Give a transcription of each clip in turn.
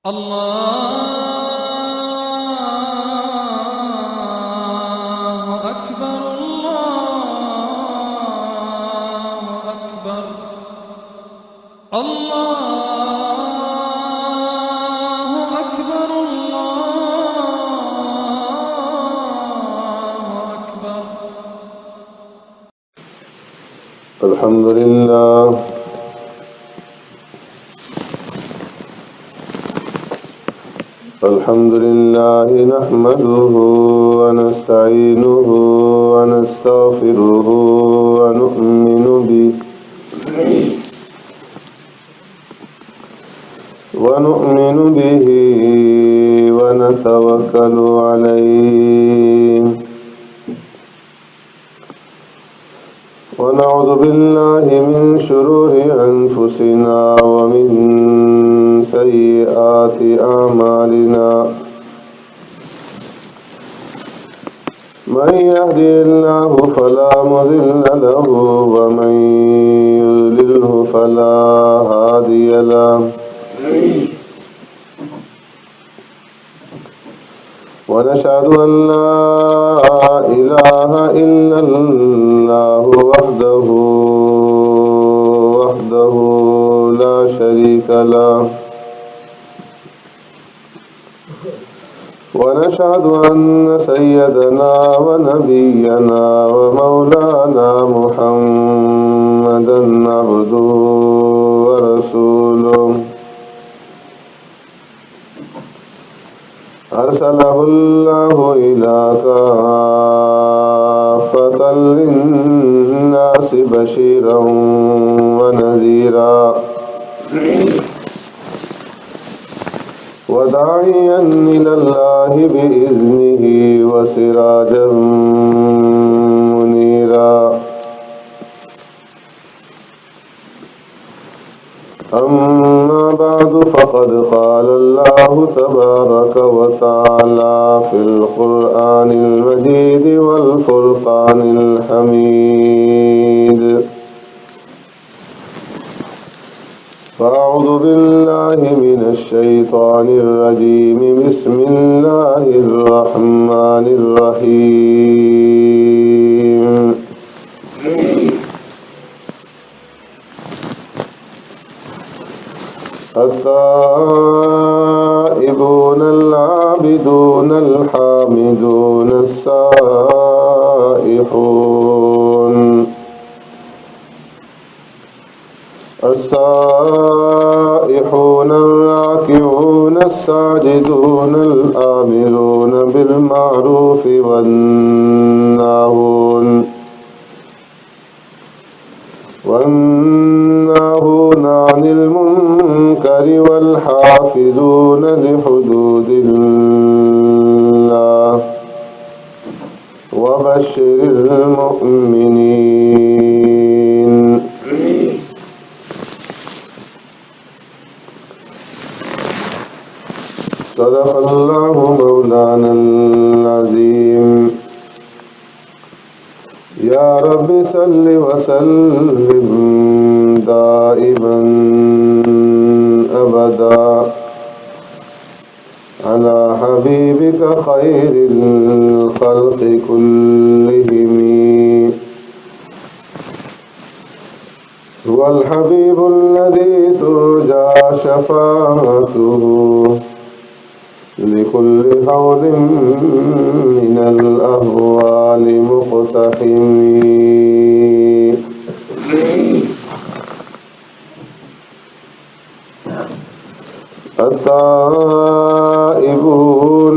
الله أكبر الله أكبر الله أكبر الله أكبر. الحمد لله نحمده ونستعينه ونستغفره ونؤمن به ونتوكل عليه ونعوذ بالله من شرور أنفسنا ومن سيئات أعمالنا. من يهدي الله فلا مضل له ومن يضلله فلا هادي له. ونشهد أن لا إله إلا الله وحده لا شريك له. ونشهد أن سيدنا ونبينا ومولانا محمدا عبده ورسوله أرسله الله إلى كافة للناس بشيرا ونذيرا وداعيا إلى الله بإذنه وسراجا منيرا. أما بعد فقد قال الله تبارك وتعالى في القرآن المجيد والفرقان الحميد. فأعوذ بالله من الشيطان الرجيم. بسم الله الرحمن الرحيم. التائبون العابدون الحامدون السائحون الراكعون الساجدون الآمرون بالمعروف والناهون عن المنكر والحافظون لحدود الله وبشر المؤمنين. صدق الله مولانا العظيم. يا رب صل وسلم دائما أبدا على حبيبك خير الخلق كلهم. هو الحبيب الذي ترجى شفاعته لكل هول من الأهوال مقتحم. التائبون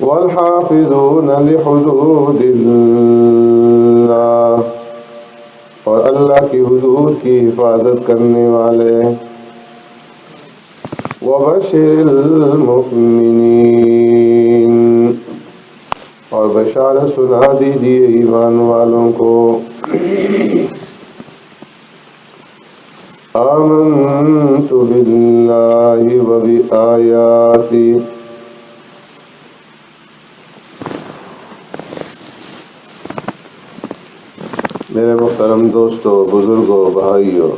والحافظون لحدود اللہ، اور اللہ کی حدود کی حفاظت کرنے والے. وبشر المؤمنین، اور بشارت سنا دیجیے ایمان والوں کو. آمنت باللہ وبآیاتہ، میرے محترم دوستو، بزرگوں، بھائیوں،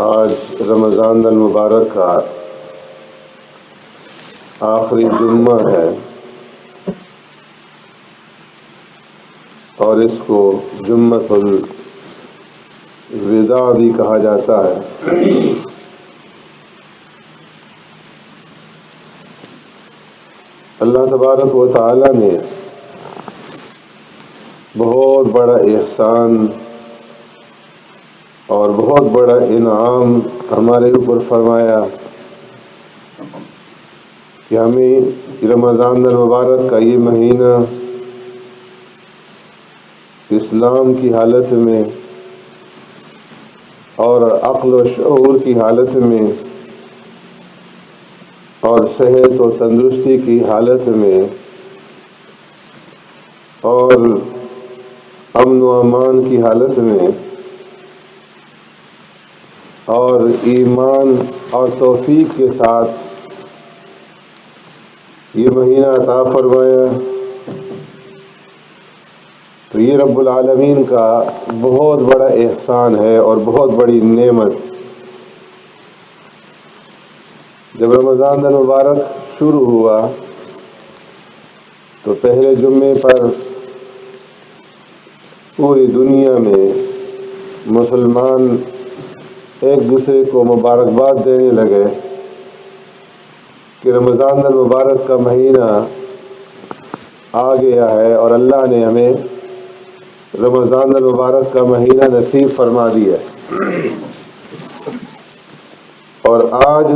آج رمضان المبارک کا آخری جمعہ ہے، اور اس کو جمعۃ الوداع بھی کہا جاتا ہے. اللہ تبارک و تعالی نے بہت بڑا احسان اور بہت بڑا انعام ہمارے اوپر فرمایا کہ ہمیں رمضان المبارک کا یہ مہینہ اسلام کی حالت میں اور عقل و شعور کی حالت میں اور صحت و تندرستی کی حالت میں اور امن و امان کی حالت میں اور ایمان اور توفیق کے ساتھ یہ مہینہ عطا فرمایا. تو یہ رب العالمین کا بہت بڑا احسان ہے اور بہت بڑی نعمت. جب رمضان المبارک شروع ہوا تو پہلے جمعے پر پوری دنیا میں مسلمان ایک دوسرے کو مبارکباد دینے لگے کہ رمضان المبارک کا مہینہ آ گیا ہے اور اللہ نے ہمیں رمضان المبارک کا مہینہ نصیب فرما دیا. اور آج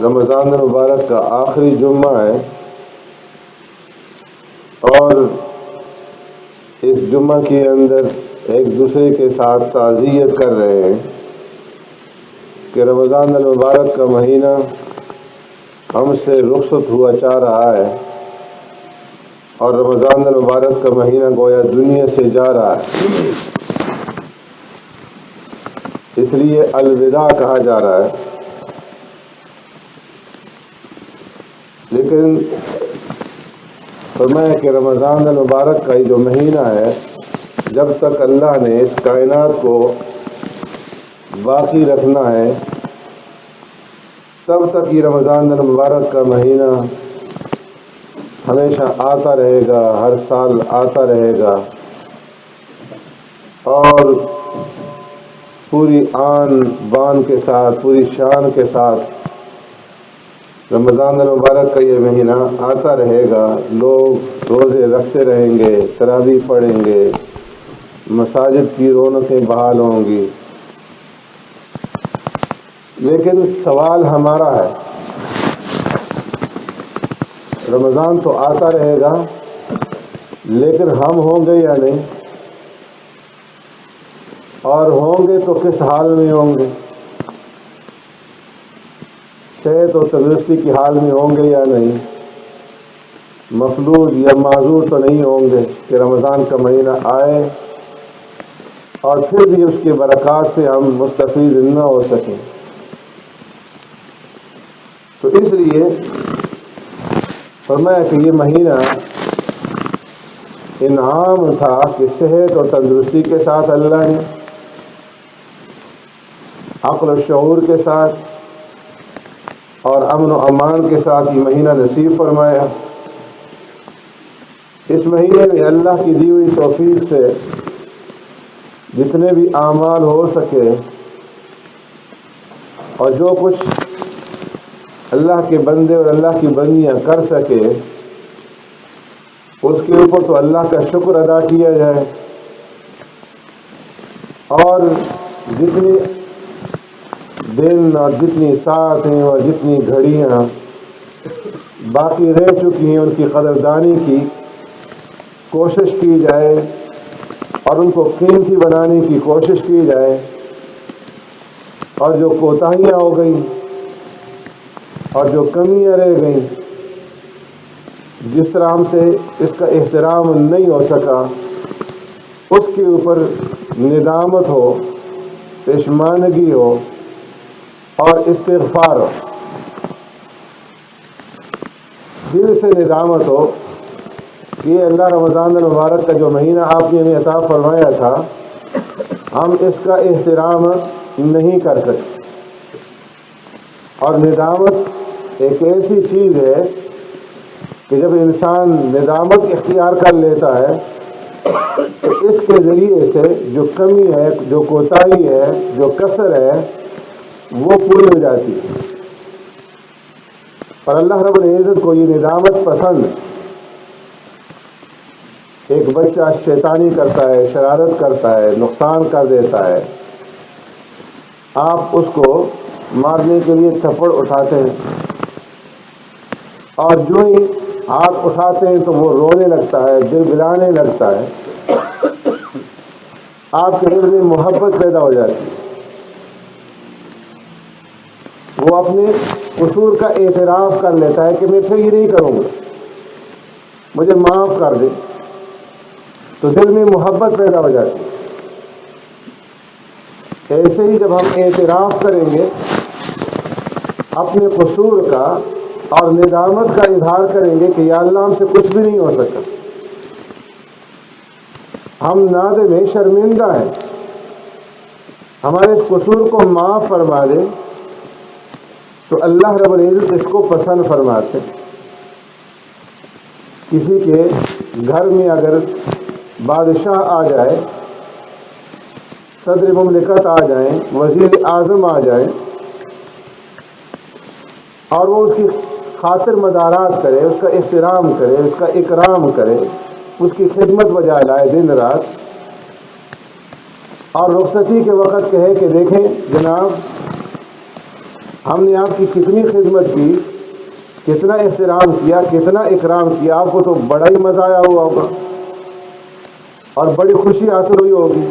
رمضان المبارک کا آخری جمعہ ہے، اور اس جمعہ کے اندر ایک دوسرے کے ساتھ تعزیت کر رہے ہیں کہ رمضان المبارک کا مہینہ ہم سے رخصت ہوا چاہ رہا ہے، اور رمضان المبارک کا مہینہ گویا دنیا سے جا رہا ہے. اس لیے الوداع کہا جا رہا ہے. لیکن فرمایا کہ رمضان المبارک کا جو مہینہ ہے، جب تک اللہ نے اس کائنات کو باقی رکھنا ہے تب تک یہ رمضان المبارک کا مہینہ ہمیشہ آتا رہے گا، ہر سال آتا رہے گا، اور پوری آن بان کے ساتھ، پوری شان کے ساتھ رمضان المبارک کا یہ مہینہ آتا رہے گا. لوگ روزے رکھتے رہیں گے، تراویح پڑھیں گے، مساجد کی رونقیں بحال ہوں گی. لیکن سوال ہمارا ہے، رمضان تو آتا رہے گا لیکن ہم ہوں گے یا نہیں؟ اور ہوں گے تو کس حال میں ہوں گے؟ صحت و تندرستی کی حال میں ہوں گے یا نہیں؟ مفلوج یا معذور تو نہیں ہوں گے کہ رمضان کا مہینہ آئے اور پھر بھی اس کی برکات سے ہم مستفید نہ ہو سکیں. تو اس لیے فرمایا کہ یہ مہینہ انعام تھا کہ صحت اور تندرستی کے ساتھ اللہ نے عقل و شعور کے ساتھ اور امن و امان کے ساتھ یہ مہینہ نصیب فرمایا. اس مہینے میں اللہ کی دی ہوئی توفیق سے جتنے بھی اعمال ہو سکے اور جو کچھ اللہ کے بندے اور اللہ کی بندیاں کر سکے اس کے اوپر تو اللہ کا شکر ادا کیا جائے، اور جتنی دن اور جتنی ساعتیں اور جتنی گھڑیاں باقی رہ چکی ہیں ان کی قدردانی کی کوشش کی جائے اور ان کو قیمتی بنانے کی کوشش کی جائے، اور جو کوتاہیاں ہو گئیں اور جو کمیاں رہ گئیں، جس طرح ہم سے اس کا احترام نہیں ہو سکا، اس کے اوپر ندامت ہو، پشیمانگی ہو اور استغفار ہو، دل سے ندامت ہو کہ یہ اللہ رمضان المبارک کا جو مہینہ آپ نے ہمیں عطا فرمایا تھا، ہم اس کا احترام نہیں کر سکتے۔ اور ندامت ایک ایسی چیز ہے کہ جب انسان ندامت اختیار کر لیتا ہے تو اس کے ذریعے سے جو کمی ہے، جو کوتاہی ہے، جو کسر ہے، وہ پوری ہو جاتی ہے۔ اور اللہ رب العزت کو یہ ندامت پسند ہے۔ ایک بچہ شیطانی کرتا ہے، شرارت کرتا ہے، نقصان کر دیتا ہے، آپ اس کو مارنے کے لیے تھپڑ اٹھاتے ہیں، اور جو ہی ہاتھ اٹھاتے ہیں تو وہ رونے لگتا ہے، دل گلانے لگتا ہے، آپ کے دل میں محبت پیدا ہو جاتی ہے، وہ اپنے قصور کا اعتراف کر لیتا ہے کہ میں پھر یہ نہیں کروں گا، مجھے معاف کر دے، تو دل میں محبت پیدا ہو جاتی ہے۔ ایسے ہی جب ہم اعتراف کریں گے اپنے قصور کا اور ندامت کا اظہار کریں گے کہ یا اللہ ہم سے کچھ بھی نہیں ہو سکتا، ہم نادم ہیں، شرمندہ ہیں، ہمارے اس قصور کو معاف فرما دے، تو اللہ رب العزت اس کو پسند فرماتے ہیں۔ کسی کے گھر میں اگر بادشاہ آ جائے، صدر مملکت آ جائیں، وزیر اعظم آ جائیں، اور وہ اس کی خاطر مدارات کرے، اس کا احترام کرے، اس کا اکرام کرے، اس کی خدمت بجائے لائے دن رات، اور رخصتی کے وقت کہے کہ دیکھیں جناب، ہم نے آپ کی کتنی خدمت کی، کتنا احترام کیا، کتنا اکرام کیا، آپ کو تو بڑا ہی مزہ آیا ہوا ہوگا اور بڑی خوشی حاصل ہوئی ہوگی،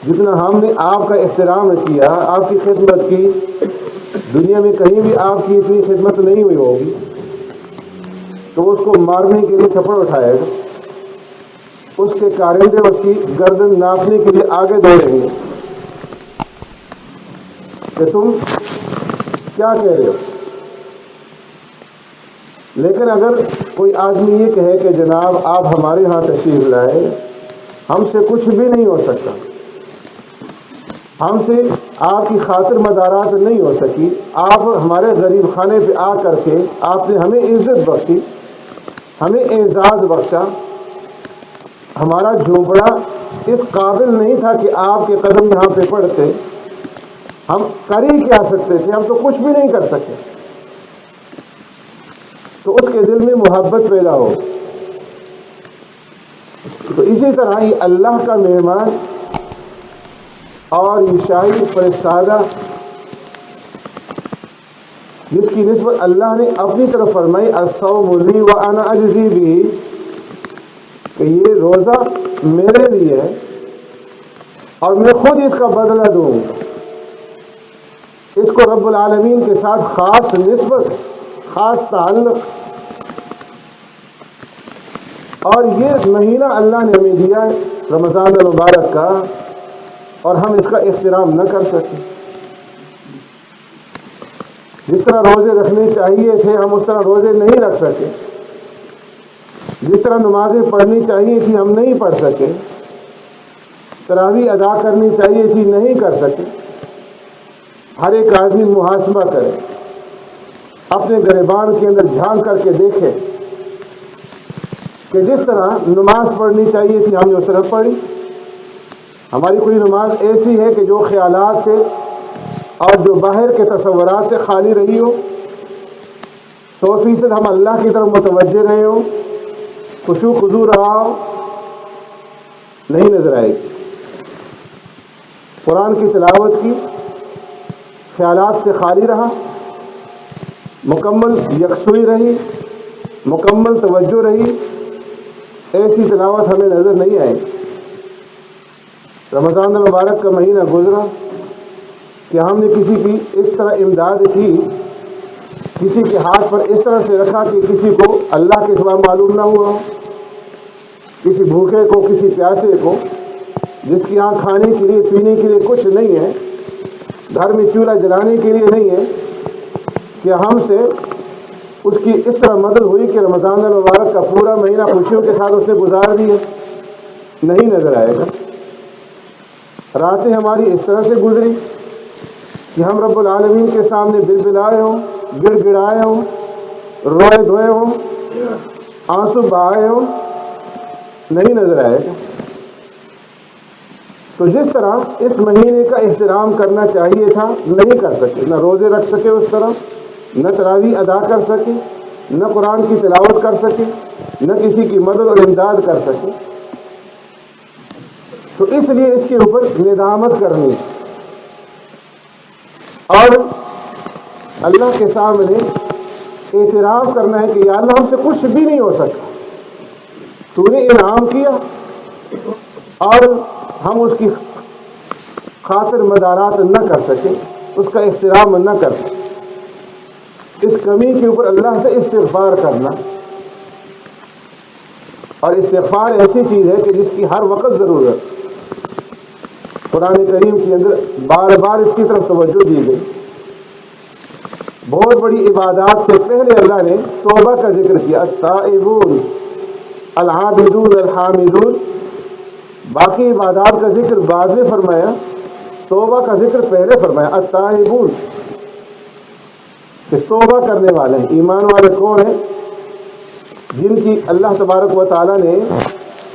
جتنا ہم نے آپ کا احترام کیا، آپ کی خدمت کی، دنیا میں کہیں بھی آپ کی اتنی خدمت نہیں ہوئی ہوگی، تو اس کو مارنے کے لیے تھپڑ اٹھائے گا، اس کے کارندے اس کی گردن ناپنے کے لیے آگے دوڑیں گے کہ تم کیا کہہ رہے ہو۔ لیکن اگر کوئی آدمی یہ کہے کہ جناب آپ ہمارے ہاں تشریف لائے، ہم سے کچھ بھی نہیں ہو سکتا، ہم سے آپ کی خاطر مدارات نہیں ہو سکی، آپ ہمارے غریب خانے پہ آ کر کے آپ نے ہمیں عزت بخشی، ہمیں اعزاز بخشا، ہمارا جھونپڑا اس قابل نہیں تھا کہ آپ کے قدم یہاں پہ پڑتے، ہم کر ہی کیا سکتے تھے، ہم تو کچھ بھی نہیں کر سکے، تو اس کے دل میں محبت پیدا ہو۔ تو اسی طرح یہ اللہ کا مہمان اور یہ شاہی فرستادہ جس کی نسبت اللہ نے اپنی طرف فرمائی الصوم لی وانا اجزی بھی، کہ یہ روزہ میرے لیے ہے اور میں خود اس کا بدلہ دوں گا۔ اس کو رب العالمین کے ساتھ خاص نسبت، خاص تعلق، اور یہ مہینہ اللہ نے ہمیں دیا ہے رمضان المبارک کا، اور ہم اس کا احترام نہ کر سکیں۔ جس طرح روزے رکھنے چاہیے تھے ہم اس طرح روزے نہیں رکھ سکے، جس طرح نمازیں پڑھنی چاہیے تھی ہم نہیں پڑھ سکے، تراویح ادا کرنی چاہیے تھی نہیں کر سکے۔ ہر ایک آدمی محاسبہ کرے، اپنے گریبان کے اندر جھانک کر کے دیکھے کہ جس طرح نماز پڑھنی چاہیے تھی ہم نے اس طرح پڑھی، ہماری کوئی نماز ایسی ہے کہ جو خیالات سے اور جو باہر کے تصورات سے خالی رہی ہو، 100% ہم اللہ کی طرف متوجہ رہے ہو، خشوع خضوع رہا ہو، نہیں نظر آئے گی۔ قرآن کی تلاوت کی، خیالات سے خالی رہا، مکمل یکسوئی رہی، مکمل توجہ رہی، ایسی تلاوت ہمیں نظر نہیں آئے۔ رمضان المبارک کا مہینہ گزرا کہ ہم نے کسی کی اس طرح امداد کی، کسی کے ہاتھ پر اس طرح سے رکھا کہ کسی کو اللہ کے سوا معلوم نہ ہوا، کسی بھوکے کو، کسی پیاسے کو، جس کی یہاں کھانے کے لیے پینے کے لیے کچھ نہیں ہے، گھر میں چولہا جلانے کے لیے نہیں ہے، کہ ہم سے اس کی اس طرح مدد ہوئی کہ رمضان المبارک کا پورا مہینہ خوشیوں کے ساتھ اس نے گزار دیا، نہیں نظر آئے گا۔ راتیں ہماری اس طرح سے گزری کہ ہم رب العالمین کے سامنے بلبلائے ہوں، گڑ گڑائے ہوں، روئے دھوئے ہوں، آنسو بہائے ہوں، نہیں نظر آئے گا۔ تو جس طرح اس مہینے کا احترام کرنا چاہیے تھا نہیں کر سکے، نہ روزے رکھ سکے اس طرح، نہ تراویح ادا کر سکے، نہ قرآن کی تلاوت کر سکے، نہ کسی کی مدد اور امداد کر سکے، تو اس لیے اس کے اوپر ندامت کرنی اور اللہ کے سامنے اعتراف کرنا ہے کہ یا اللہ ہم سے کچھ بھی نہیں ہو سکتا، تو نے انعام کیا اور ہم اس کی خاطر مدارات نہ کر سکے، اس کا احترام نہ کر سکے۔ اس کمی کے اوپر اللہ سے استغفار کرنا، اور استغفار ایسی چیز ہے کہ جس کی ہر وقت ضرورت، قرآن کریم کے اندر بار بار اس کی طرف توجہ دی گئی۔ بہت بڑی عبادات سے پہلے اللہ نے توبہ کا ذکر کیا، التائبون العابدون الحامدون، باقی عبادات کا ذکر بعد میں فرمایا، توبہ کا ذکر پہلے فرمایا، التائبون، کہ توبہ کرنے والے ہیں۔ ایمان والے کون ہیں؟ جن کی اللہ تبارک و تعالیٰ نے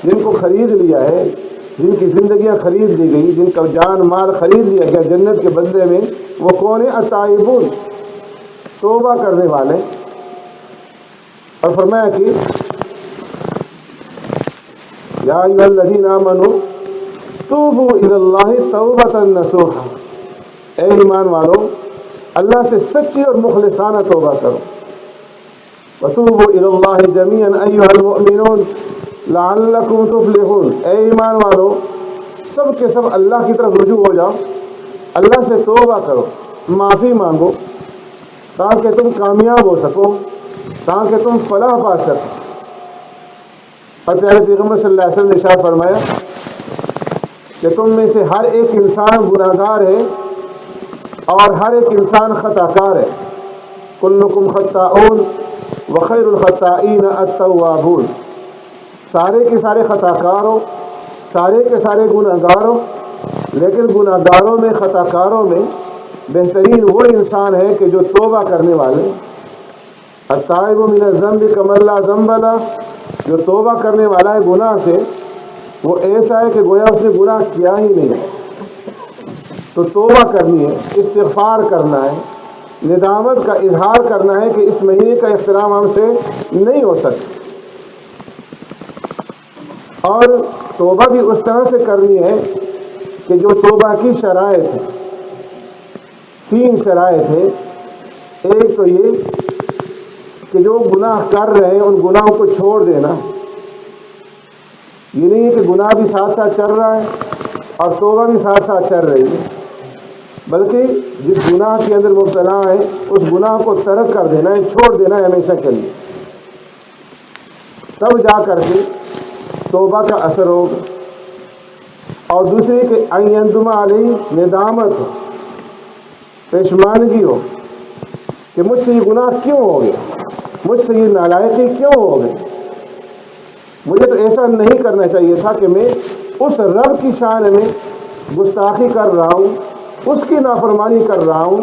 جن کو خرید لیا ہے، جن کی زندگیاں خرید لی گئی، جن کا جان مال خرید لیا گیا جنت کے بدلے میں، وہ کون ہیں؟ التائبون، توبہ کرنے والے۔ اور فرمایا کہ یا ایھا الذین آمنوا توبوا الی اللہ توبۃ نصوحا، اے ایمان والو اللہ سے سچی اور مخلصانہ توبہ کرو۔ وتوبوا الی اللہ جمیعا ایھا المؤمنون لعلکم تفلحون، اے ایمان والو سب کے سب اللہ کی طرف رجوع ہو جاؤ، اللہ سے توبہ کرو، معافی مانگو، تاکہ تم کامیاب ہو سکو، تاکہ تم فلاح پا سکو۔ اور پیارے پیغمبر صلی اللہ علیہ وسلم نے ارشاد فرمایا کہ تم میں سے ہر ایک انسان گناہ گار ہے اور ہر ایک انسان خطا کار ہے، کلکم خطاؤن وخیر الخطائین التوابون، سارے کے سارے خطا کار ہو، سارے کے سارے گناہ گار ہو، لیکن گناہ گاروں میں، خطا کاروں میں بہترین وہ انسان ہے کہ جو توبہ کرنے والے، التائب من الذنب کمن لا ذنب لہ، جو توبہ کرنے والا ہے گناہ سے وہ ایسا ہے کہ گویا اس نے گناہ کیا ہی نہیں ہے۔ تو توبہ کرنی ہے، استغفار کرنا ہے، ندامت کا اظہار کرنا ہے کہ اس مہینے کا احترام ہم سے نہیں ہو سکتا، اور توبہ بھی اس طرح سے کرنی ہے کہ جو توبہ کی شرائط ہے، 3 شرائط ہے۔ ایک تو یہ کہ جو گناہ کر رہے ہیں ان گناہوں کو چھوڑ دینا، یہ نہیں ہے کہ گناہ بھی ساتھ ساتھ چل رہا ہے اور توبہ بھی ساتھ ساتھ چل رہی ہے، بلکہ جس گناہ کے اندر مبتلا ہے اس گناہ کو ترک کر دینا ہے، چھوڑ دینا ہے ہمیشہ کے لیے، تب جا کر کے توبہ کا اثر ہوگا۔ اور دوسری کہ ان یندم علیہ، ندامت ہو، پشیمانگی ہو کہ مجھ سے یہ گناہ کیوں ہو گیا، مجھ سے یہ نالائقی کیوں ہو گئی، مجھے تو ایسا نہیں کرنا چاہیے تھا کہ میں اس رب کی شان میں گستاخی کر رہا ہوں، اس کی نافرمانی کر رہا ہوں،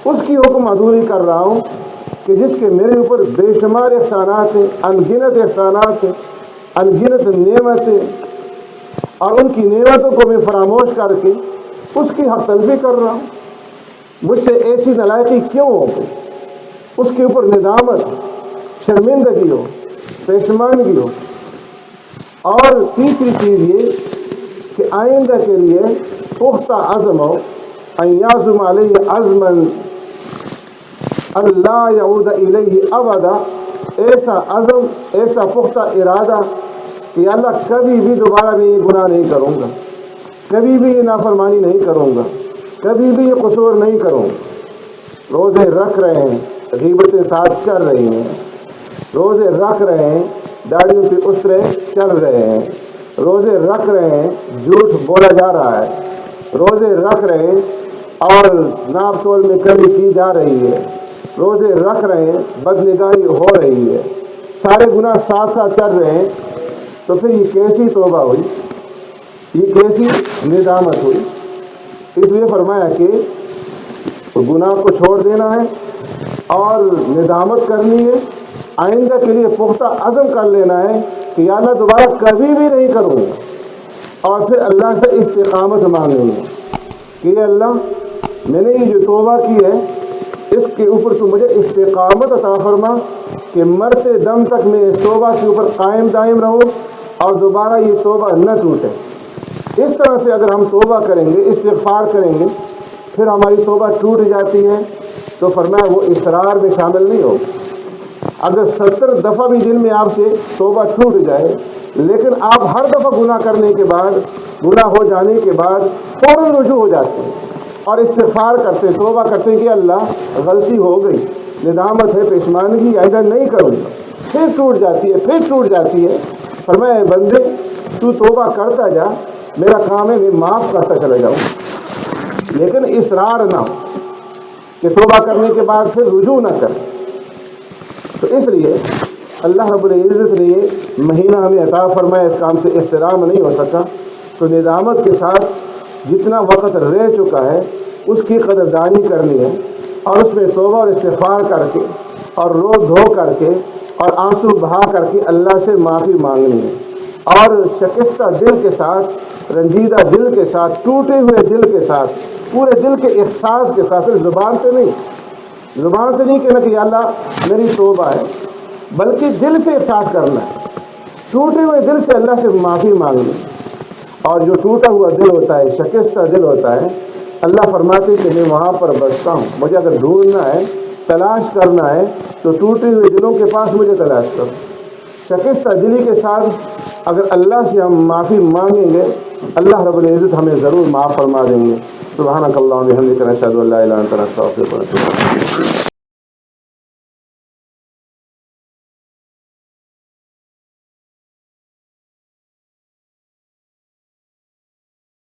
اس کی حکم عدولی کر رہا ہوں، کہ جس کے میرے اوپر بے شمار احسانات ہیں، انگنت احسانات ہیں، انگنت نعمتیں، اور ان کی نعمتوں کو میں فراموش کر کے اس کی حق تلفی کر رہا ہوں، مجھ سے ایسی نالائقی کیوں ہو گئی، اس کے اوپر ندامت، شرمندگی ہو، پشیمانگی ہو۔ اور تیسری چیز یہ کہ آئندہ کے لیے پختہ عزم ہو ان یعزم علیہ عزما اللہ یعود الیہ ابدا، ایسا عزم، ایسا پختہ ارادہ کہ اللہ کبھی بھی دوبارہ میں یہ گناہ نہیں کروں گا، کبھی بھی یہ نافرمانی نہیں کروں گا، کبھی بھی یہ قصور نہیں کروں گا۔ روزے رکھ رہے ہیں، غیبتیں ساتھ کر رہی ہیں، روزے رکھ رہے ہیں، داڑھیوں پہ اسرے چل رہے ہیں، روزے رکھ رہے ہیں، جھوٹ بولا جا رہا ہے، روزے رکھ رہے ہیں اور ناپ تول میں کمی کی جا رہی ہے، روزے رکھ رہے ہیں، بدنگاہی ہو رہی ہے، سارے گناہ ساتھ ساتھ چل رہے ہیں، تو پھر یہ کیسی توبہ ہوئی، یہ کیسی ندامت ہوئی؟ اس لیے فرمایا کہ گناہ کو چھوڑ دینا ہے اور ندامت کرنی ہے، آئندہ کے لیے پختہ عزم کر لینا ہے کہ یا اللہ دوبارہ کبھی بھی نہیں کروں گا، اور پھر اللہ سے استقامت مانگنی ہے کہ یا اللہ میں نے یہ جو توبہ کی ہے اس کے اوپر تو مجھے استقامت عطا فرما کہ مرتے دم تک میں اس توبہ کے اوپر قائم دائم رہوں اور دوبارہ یہ توبہ نہ ٹوٹے۔ اس طرح سے اگر ہم توبہ کریں گے، استغفار کریں گے، پھر ہماری توبہ ٹوٹ جاتی ہے تو فرمایا وہ اصرار میں شامل نہیں ہوگی۔ اگر 70 دفعہ بھی دن میں آپ سے توبہ ٹوٹ جائے، لیکن آپ ہر دفعہ گناہ کرنے کے بعد، گناہ ہو جانے کے بعد فوراً رجوع ہو جاتے ہیں اور استغفار کرتے، توبہ کرتے ہیں کہ اللہ غلطی ہو گئی، ندامت ہے، پشیمانگی، آئندہ نہیں کروں گا، پھر ٹوٹ جاتی ہے، پھر ٹوٹ جاتی ہے۔ فرمایا اے بندے تو توبہ کرتا جا، میرا کام ہے میں معاف کرتا چلا جاؤں، لیکن اصرار نہ ہو کہ توبہ کرنے کے بعد پھر رجوع نہ کرے۔ تو اس لیے اللہ رب العزت نے یہ مہینہ ہمیں عطا فرمایا، اس کام سے احترام نہیں ہو سکا، تو ندامت کے ساتھ جتنا وقت رہ چکا ہے اس کی قدردانی کرنی ہے اور اس میں توبہ اور استغفار کر کے اور رو دھو کر کے اور آنسو بہا کر کے اللہ سے معافی مانگنی ہے، اور شکستہ دل کے ساتھ، رنجیدہ دل کے ساتھ، ٹوٹے ہوئے دل کے ساتھ، پورے دل کے احساس کے ساتھ، صرف زبان سے نہیں کہنا کہ یا اللہ میری توبہ ہے، بلکہ دل سے احساس کرنا ہے، ٹوٹے ہوئے دل سے اللہ سے معافی مانگنی۔ اور جو ٹوٹا ہوا دل ہوتا ہے، شکستہ دل ہوتا ہے، اللہ فرماتے کہ میں وہاں پر بستا ہوں، مجھے اگر ڈھونڈنا ہے، تلاش کرنا ہے تو ٹوٹے ہوئے دلوں کے پاس مجھے تلاش کرو۔ شکستہ دلی کے ساتھ اگر اللہ سے ہم معافی مانگیں گے، اللہ رب العزت ہمیں ضرور معاف فرما دیں گے۔ سبحانک اللہم و بحمدک، نشہد ان لا الہ الا انت، نستغفرک و نتوب الیک۔